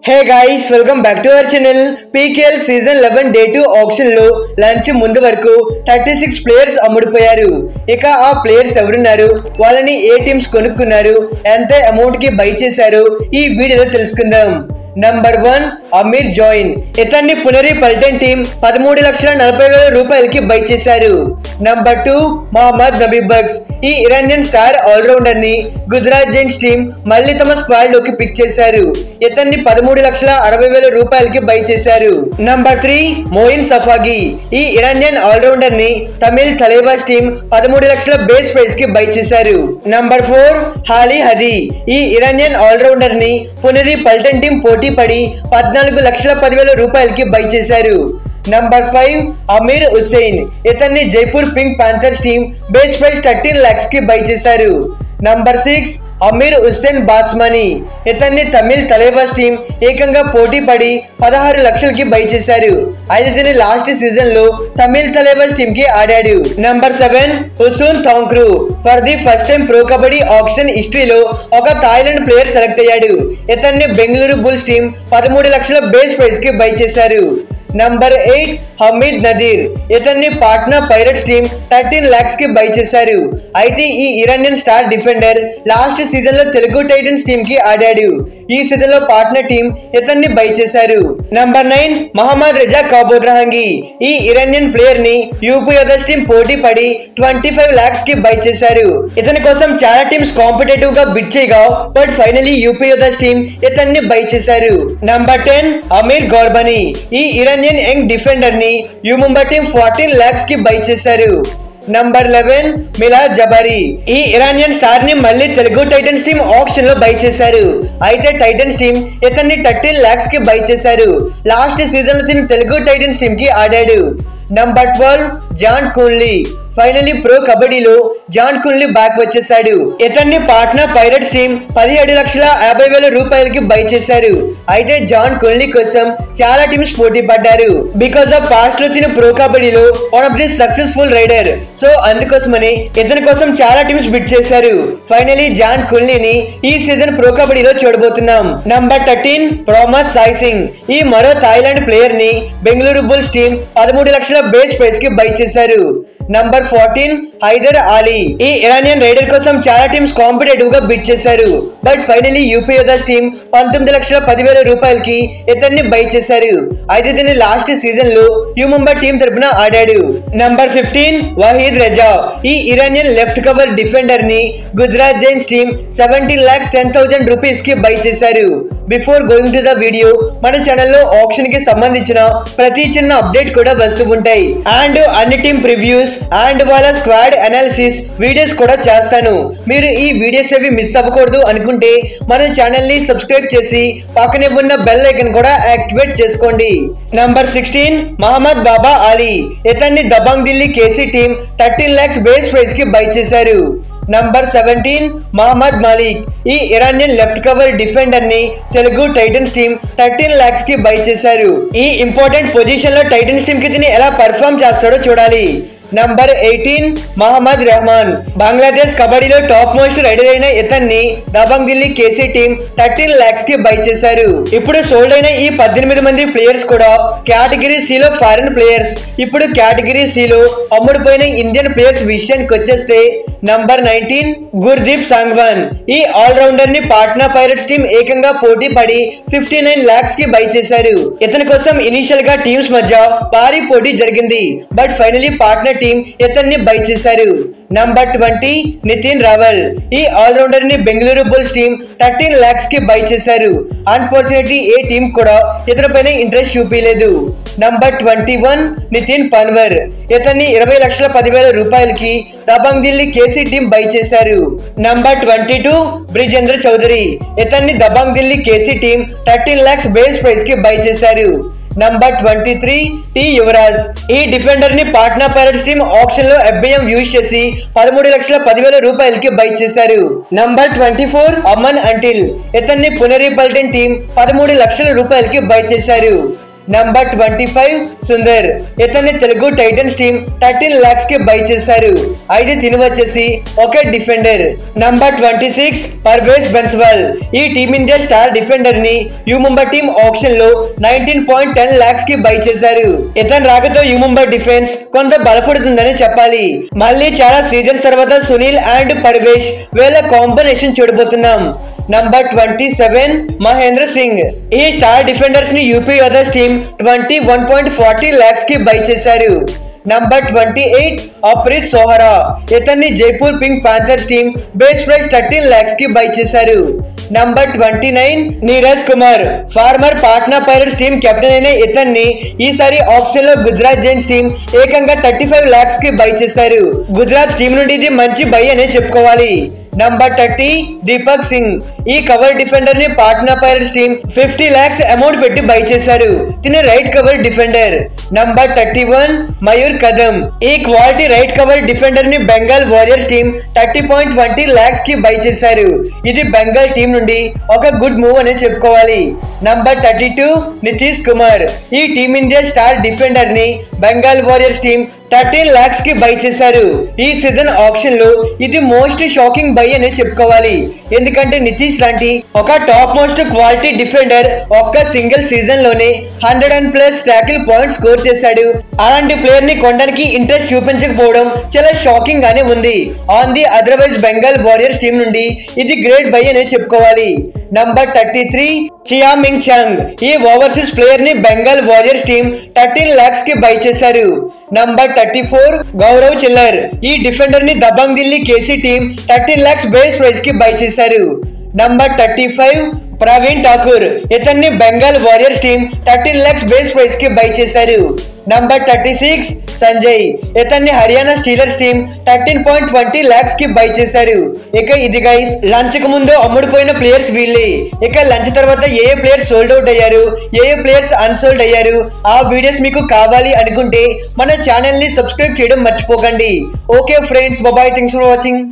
Hey guys welcome back to our channel. PKL season 11 day 2 auction లో lunch ముందు వరకు 36 players అమ్ముడుపోయారు. ఇక ఆ ప్లేయర్స్ ఎవరున్నారు, వాళ్ళని ఏ టీమ్స్ కొనుక్కున్నారు, ఎంత అమౌంట్ కి బై చేశారు, ఈ వీడియోలో తెలుసుకుందాం. నంబర్ 1 అమీర్ జోయిన్. ఇతన్ని పునరి పల్టన్ టీం 13,40,000 రూపాయలకి బై చేశారు. నంబర్ 2 మొహమ్మద్ నబీ బగ్స్. ఈ ఇరానియన్ స్టార్ ఆల్రౌండర్ ని గుజరాత్ జైంట్స్ టీం మళ్ళీ తమ స్క్వాడ్ లోకి పిక్ చేశారు. ఇతన్ని 13,60,000 రూపాయలకి బై చేశారు. Number 3 Moein Safaghi. ఈ ఇరానియన్ ఆల్రౌండర్ ని తమిళ్ తలేబాస్ టీం 13 లక్షల బేస్ ప్రైస్ కి బై చేశారు. Number 4 Hali Hadi. ఈ ఇరానియన్ ఆల్రౌండర్ ని పునరి పల్టన్ టీం పోటీ పడి 14,10,000 రూపాయలకి బై చేశారు. నంబర్ 5 అమీర్ హుస్సేన్. ఇతన్ని Jaipur pink panthers team base price 13 lakhs కి బై చేశారు. నంబర్ 6 అమీర్ హుస్సేన్ బాట్స్మనీ. ఇతన్ని తమిళ్ తలేబాస్ టీం ఏకంగా పోటీ పడి 16 లక్షలకి బై చేశారు. అయితే దీని లాస్ట్ సీజన్ లో తమిళ్ తలేబాస్ టీం కి ఆడాడు. నంబర్ 7 హుసూన్ థాంక్రూ. For the first time pro kabaddi auction హిస్టరీలో ఒక థాయిలాండ్ ప్లేయర్ సెలెక్ట్ అయ్యాడు. ఇతన్ని బెంగళూరు బుల్స్ టీం 13 లక్షల బేస్ ప్రైస్ కి బై చేశారు. నంబర్ 8 హమీద్ నదీర్. ఇతన్ని పాట్నా పైరట్స్ టీం 13 lakhs కి బై చేశారు. అయితే ఈ Iranian star defender last season లో తెలుగు టైటన్స్ టీం కి ఆడాడు. ఈ సీజన్ లో పాట్నా టీం ఇతన్ని బై చేశారు. నంబర్ 9 మహమ్మద్ రజా కాబోద్రహంగి. ఈ ఇరానియన్ ప్లేయర్ ని యూపీ యోధస్ టీం పోటీ పడి 25 lakhs కి బై చేశారు. ఇతని కోసం చాలా టీమ్స్ కాంపిటేటివ్ గా బిడ్ చేయగా బట్ ఫైనలీ యూపీ యోధస్ టీం ఇతన్ని బై చేశారు. నంబర్ 10 అమీర్ గోర్బనీ. ఈ ఇరానియన్ యంగ్ డిఫెండర్ ని యూ ముంబై టీం 14 lakhs కి బై చేశారు. నంబర్ 11 మిలాద్ జబారీ. ఈ ఇరానియన్ స్టార్ ని మళ్ళీ తెలుగు టైటన్స్ టీం ఆక్షన్ లో బై చేశారు. అయితే టైటన్స్ టీం ఇతన్ని 13 lakhs కి బై చేశారు. లాస్ట్ సీజన్ లో ఇతను తెలుగు టైటన్స్ టీం కి ఆడాడు. Number 12 Jang Kun Lee. Finally pro కబడ్డీలో జాన్ కున్లీ బ్యాక్ వచ్చేసాడు. ఇతన్ని పాట్నా పైరట్స్ టీం 17,50,000 రూపాయలకి బై చేశారు. అయితే జాన్ కున్లీ కోసం చాలా టీమ్స్ పోటీ పడ్డారు. బికాస్ ఆఫ్ పాస్ట్ లో తిన ప్రో కబడ్డీలో one of the successful raider. So అందుకోసమని ఇతని కోసం చాలా టీమ్స్ బిడ్ చేశారు. ఫైనలీ జాన్ కున్లీని ఈ సీజన్ ప్రో కబడ్డీలో చూడబోతున్నాం. నంబర్ 13 ప్రొమద్ సాయి సింగ్. ఈ మరో థాయిలాండ్ ప్లేయర్ ని బెంగళూరు బుల్స్ టీం 13 లక్షల బేస్ ప్రైస్ కి బై చేశారు. నంబర్ 14 హైదర్ అలీ. ఈ ఇరానియన్ రైడర్ కోసం చాలా టీమ్స్ కాంపిటేటివ్ గా బిడ్ చేశారు. బట్ ఫైనలీ యూపీ యోధస్ టీం 19,10,000 రూపాయలకి ఇతన్ని బై చేశారు. అయితే దీని లాస్ట్ సీజన్ లో యూ ముంబై టీం తరపున ఆడాడు. నంబర్ 15 వహీద్ రజా. ఈ ఇరానియన్ లెఫ్ట్ కవర్ డిఫెండర్ ని గుజరాత్ జైంట్స్ టీం 17,10,000 రూపీస్ కి బై చేశారు. Before going to the video, మన ఛానల్లో ఆక్షన్ కి సంబంధించిన ప్రతి చిన్న అప్డేట్ కూడా వస్తూ ఉంటాయి. అండ్ అన్ని టీం ప్రివ్యూస్ అండ్ వాళ్ళ స్క్వాడ్ అనాలిసిస్ వీడియోస్ కూడా చేస్తాను. మీరు ఈ వీడియోస్ అవి మిస్ అవ్వకూడదు అనుకుంటే మన ఛానల్ ని సబ్స్క్రైబ్ చేసి పక్కనే ఉన్న బెల్ ఐకాన్ కూడా యాక్టివేట్ చేసుకోండి. Number 16 Mohammad Baba Ali. ఇతన్ని Dabang Delhi KC team 13 lakhs base price కి బై చేశారు. Number 17 Mohammad Malik. ఈ ఇరానియన్ లెఫ్ట్ కవర్ డిఫెండర్ ని తెలుగు టైటన్స్ టీం 13 lakhs కి బై చేశారు. ఈ ఇంపార్టెంట్ పొజిషన్ లో టైటన్స్ టీం కి తిని ఎలా పర్ఫార్మ్ చేస్తాడో చూడాలి. నంబర్ 18 మహమ్మద్ రెహమాన్. బంగ్లాదేశ్ కబడ్డీలో టాప్ మోస్ట్ రైడర్ అయిన ఇతన్ని Dabang Delhi KC team 13 lakhs కి బై చేశారు. ఇప్పుడు సోల్డ్ అయిన ఈ 18 మంది ప్లేయర్స్ కూడా కేటగిరీ సి లో ఫారిన్ ప్లేయర్స్. ఇప్పుడు కేటగిరీ సి లో అమ్ముడుపోయిన ఇండియన్ ప్లేయర్స్ విషయానికి వచ్చేస్తే నంబర్ 19 గుర్దీప్ సాంగ్వాన్. ఈ ఆల్రౌండర్ ని పాట్నా పైరట్స్ టీం ఏకంగా పోటీ పడి 59 lakhs కి బై చేశారు. ఇతని కోసం ఇనిషియల్ గా టీమ్స్ మధ్య భారీ పోటీ జరిగింది. బట్ ఫైనలీ పాట్నా టీం ఇతన్ని బై చేశారు. నంబర్ 20 నితిన్ రావల్. ఈ ఆల్రౌండర్ ని బెంగళూరు బుల్స్ టీం 13 lakhs కి బై చేశారు. అన్ఫార్చునేట్లీ ఏ టీం కూడా ఇతనిపైన ఇంట్రెస్ట్ చూపించలేదు. నంబర్ 21 నితిన్ పన్వర్. ఇతన్ని 20,10,000 రూపాయలకి Dabang Delhi KC team buy చేశారు. నంబర్ 22 బ్రిజేంద్ర చౌదరి. ఇతన్ని Dabang Delhi KC team 13 lakhs base price కి బై చేశారు. Number 23 T Yuvraj. ఈ డిఫెండర్ ని పాట్నా పైరట్స్ టీం ఆక్షన్ లో FBM యూజ్ చేసి 13,10,000 రూపాయలకి బై చేశారు. Number 24 Aman until. ఇతన్ని పునరి పల్టన్ టీం 13 లక్షల రూపాయలకి బై చేశారు. నంబర్ 25 సుందర్. ఇతన్ని తెలుగు టైటన్స్ టీం 13 lakhs కి బై చేశారు. అయితే తిని వచ్చేసి ఒక డిఫెండర్. నంబర్ 26 పర్వేజ్ బెన్స్వాల్. ఈ టీమిండియా స్టార్ డిఫెండర్ ని యు ముంబై టీం ఆక్షన్ లో 19.10 lakhs కి బై చేశారు. ఇతని రాకతో యు ముంబై డిఫెన్స్ కొంత బలపడుతుందని చెప్పాలి. మళ్ళీ చాలా సీజన్స్ తర్వాత సునీల్ అండ్ పర్వేజ్ వీళ్ళ కాంబినేషన్ చూడబోతున్నాం. నంబర్ 27 మహేంద్ర సింగ్. ఈ స్టార్ డిఫెండర్స్ ని యూపీ అదర్స్ టీం 21.40 lakhs కి బై చేశారు. నంబర్ 28 అప్రీత్ సోహరా. ఇతన్ని Jaipur pink panthers team base price 13 lakhs కి బై చేశారు. Number 29 Neeraj Kumar. Former Patna pirates team captain అయిన ఇతన్ని ఈసారి ఆక్షన్ లో గుజరాత్ జైంట్స్ టీం ఏకంగా 35 lakhs కి బై చేశారు. గుజరాత్ టీం నుండి ఇది మంచి బై అనే చెప్పుకోవాలి. నంబర్ 30 దీపక్ సింగ్. ఈ కవర్ డిఫెండర్ ని Patna pirates team 50 lakhs amount పెట్టి బై చేశారు. తిని right cover defender. Number 31 Mayur కదం. ఈ క్వాలిటీ రైట్ కవర్ డిఫెండర్ ని బెంగాల్ వారియర్స్ టీం 30.20 lakhs కి బై చేశారు. ఇది బెంగాల్ టీం నుండి ఒక గుడ్ మూవ్ అని చెప్పుకోవాలి. నంబర్ 32 నితీష్ కుమార్. ఈ టీమిండియా స్టార్ డిఫెండర్ ని బెంగాల్ వారియర్స్ టీం 13 lakhs కి బై చేశారు. ఈ సీజన్ ఆక్షన్ లో ఇది మోస్ట్ షాకింగ్ బై అనే చెప్పుకోవాలి. ఎందుకంటే నితీష్ లాంటి ఒక టాప్ మోస్ట్ క్వాలిటీ డిఫెండర్ ఒక్క సింగిల్ సీజన్ లోనే 100+ టాకిల్ పాయింట్స్ స్కోర్ చేశాడు. అలాంటి ప్లేయర్ ని కొనడానికి ఇంట్రెస్ట్ చూపించకపోవడం చాలా షాకింగ్ గానే ఉంది. On the otherwise Bengal Warriors team నుండి ఇది గ్రేట్ బై అనే చెప్పుకోవాలి. Number 33 Chiaming Chang. ఈ ఓవర్సీస్ ప్లేయర్ ని బెంగాల్ వారియర్స్ టీం 13 lakhs కి బై చేశారు. నంబర్ 34 గౌరవ్ చిల్లర్. ఈ డిఫెండర్ ని Dabang Delhi KC team 13 lakhs base price కి బై చేశారు. నంబర్ 35 ప్రవీణ్ ఠాకూర్. ఇతన్ని Bengal Warriors team 13 lakhs base price కి బై చేశారు. నంబర్ 36 సంజయ్. ఇతన్ని హర్యానా స్టీలర్స్ టీం 13.20 lakhs కి బై చేశారు. ఇక ఇది గైస్ లంచ్ కు ముందు అమ్ముడుపోయిన ప్లేయర్స్ వీళ్ళే. ఇక లంచ్ తర్వాత ఏ ప్లేయర్స్ సోల్డ్ అవుట్ అయ్యారు, ఏ ప్లేయర్స్ అన్సోల్డ్ అయ్యారు, ఆ వీడియోస్ మీకు కావాలి అనుకుంటే మన ఛానల్ ని సబ్స్క్రైబ్ చేయడం మర్చిపోకండి. Okay friends, bye, thanks for watching.